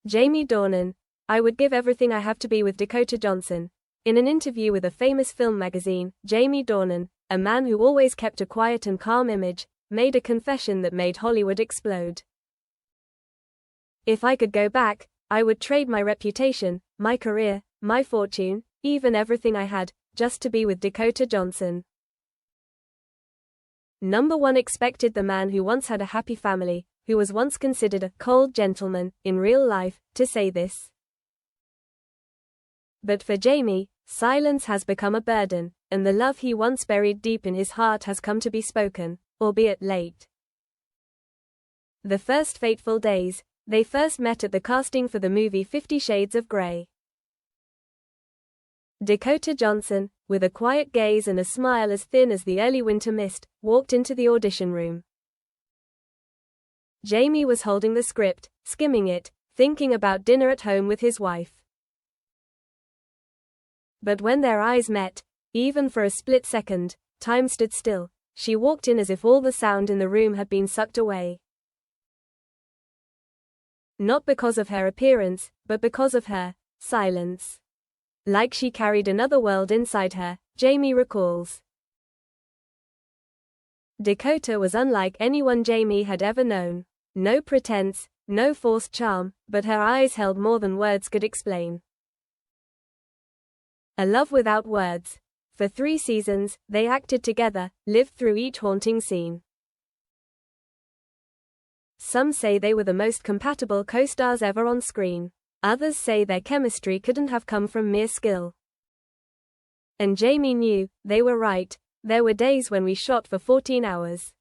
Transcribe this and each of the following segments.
Jamie Dornan, I would give everything I have to be with Dakota Johnson. In an interview with a famous film magazine, Jamie Dornan, a man who always kept a quiet and calm image, made a confession that made Hollywood explode. If I could go back, I would trade my reputation, my career, my fortune, even everything I had, just to be with Dakota Johnson. Number 1 expected the man who once had a happy family, who was once considered a cold gentleman in real life, to say this. But for Jamie, silence has become a burden, and the love he once buried deep in his heart has come to be spoken, albeit late. The first fateful days, they first met at the casting for the movie 50 Shades of Grey. Dakota Johnson, with a quiet gaze and a smile as thin as the early winter mist, walked into the audition room. Jamie was holding the script, skimming it, thinking about dinner at home with his wife. But when their eyes met, even for a split second, time stood still. She walked in as if all the sound in the room had been sucked away. Not because of her appearance, but because of her silence. Like she carried another world inside her, Jamie recalls. Dakota was unlike anyone Jamie had ever known. No pretense, no forced charm, but her eyes held more than words could explain. A love without words. For 3 seasons, they acted together, lived through each haunting scene. Some say they were the most compatible co-stars ever on screen. Others say their chemistry couldn't have come from mere skill. And Jamie knew, they were right. There were days when we shot for 14 hours.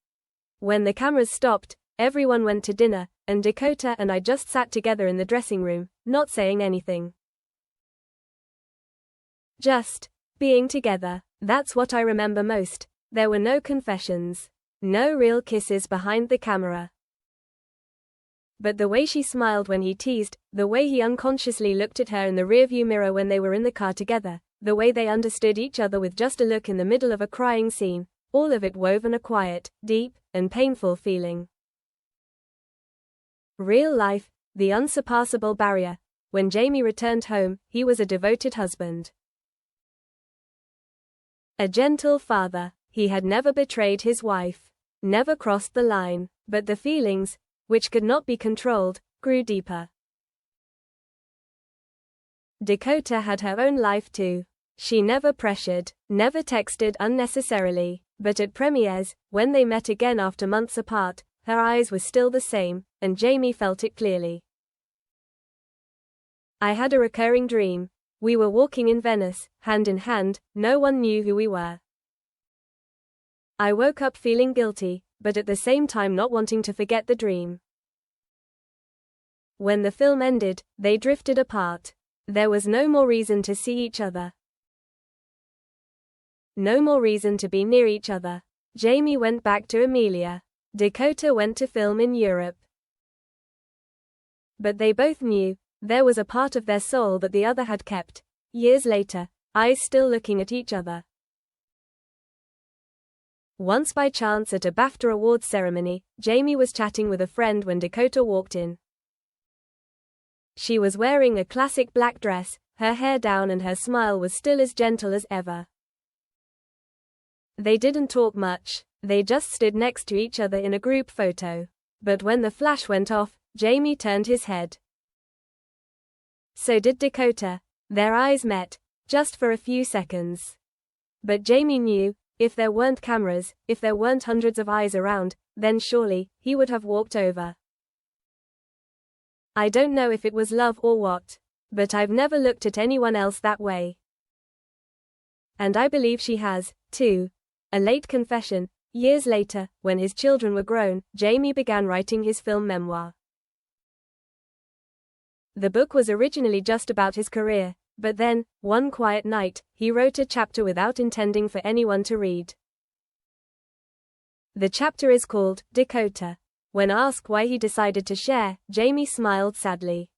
When the cameras stopped, everyone went to dinner, and Dakota and I just sat together in the dressing room, not saying anything. Just being together. That's what I remember most. There were no confessions. No real kisses behind the camera. But the way she smiled when he teased, the way he unconsciously looked at her in the rearview mirror when they were in the car together, the way they understood each other with just a look in the middle of a crying scene, all of it wove in a quiet, deep, and painful feeling. Real life, the unsurpassable barrier. When Jamie returned home, he was a devoted husband. A gentle father. He had never betrayed his wife. Never crossed the line. But the feelings, which could not be controlled, grew deeper. Dakota had her own life too. She never pressured, never texted unnecessarily, but at premieres, when they met again after months apart, her eyes were still the same, and Jamie felt it clearly. I had a recurring dream. We were walking in Venice, hand in hand, no one knew who we were. I woke up feeling guilty, but at the same time not wanting to forget the dream. When the film ended, they drifted apart. There was no more reason to see each other. No more reason to be near each other. Jamie went back to Emilia. Dakota went to film in Europe. But they both knew, there was a part of their soul that the other had kept. Years later, eyes still looking at each other. Once by chance at a BAFTA awards ceremony, Jamie was chatting with a friend when Dakota walked in. She was wearing a classic black dress, her hair down, and her smile was still as gentle as ever. They didn't talk much, they just stood next to each other in a group photo. But when the flash went off, Jamie turned his head. So did Dakota. Their eyes met, just for a few seconds. But Jamie knew, if there weren't cameras, if there weren't hundreds of eyes around, then surely, he would have walked over. I don't know if it was love or what, but I've never looked at anyone else that way. And I believe she has, too. A late confession. Years later, when his children were grown, Jamie began writing his film memoir. The book was originally just about his career, but then, one quiet night, he wrote a chapter without intending for anyone to read. The chapter is called Dakota. When asked why he decided to share, Jamie smiled sadly.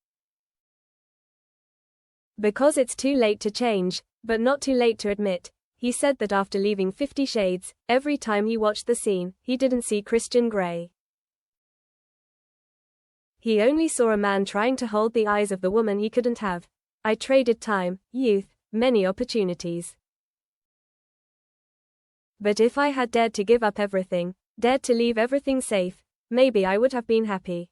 Because it's too late to change, but not too late to admit. He said that after leaving 50 Shades, every time he watched the scene, he didn't see Christian Grey. He only saw a man trying to hold the eyes of the woman he couldn't have. I traded time, youth, many opportunities. But if I had dared to give up everything, dared to leave everything safe, maybe I would have been happy.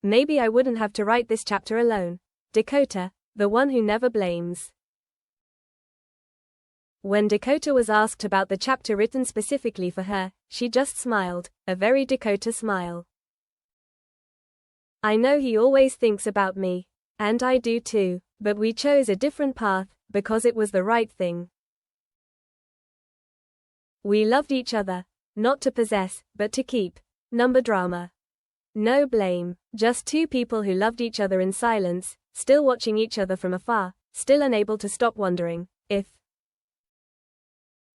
Maybe I wouldn't have to write this chapter alone. Dakota, the one who never blames. When Dakota was asked about the chapter written specifically for her, she just smiled, a very Dakota smile. I know he always thinks about me. And I do too, but we chose a different path, because it was the right thing. We loved each other, not to possess, but to keep. Number drama. No blame, just two people who loved each other in silence, still watching each other from afar, still unable to stop wondering if.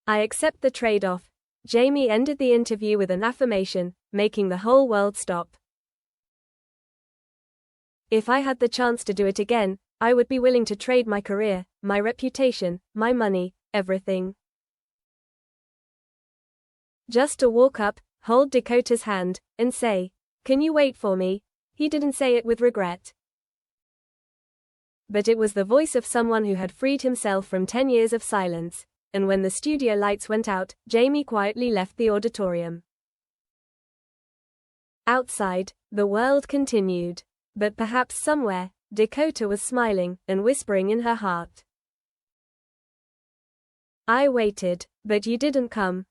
I accept the trade-off. Jamie ended the interview with an affirmation, making the whole world stop. If I had the chance to do it again, I would be willing to trade my career, my reputation, my money, everything. Just to walk up, hold Dakota's hand, and say, "Can you wait for me?" He didn't say it with regret. But it was the voice of someone who had freed himself from 10 years of silence. And when the studio lights went out, Jamie quietly left the auditorium. Outside, the world continued. But perhaps somewhere, Dakota was smiling and whispering in her heart. I waited, but you didn't come.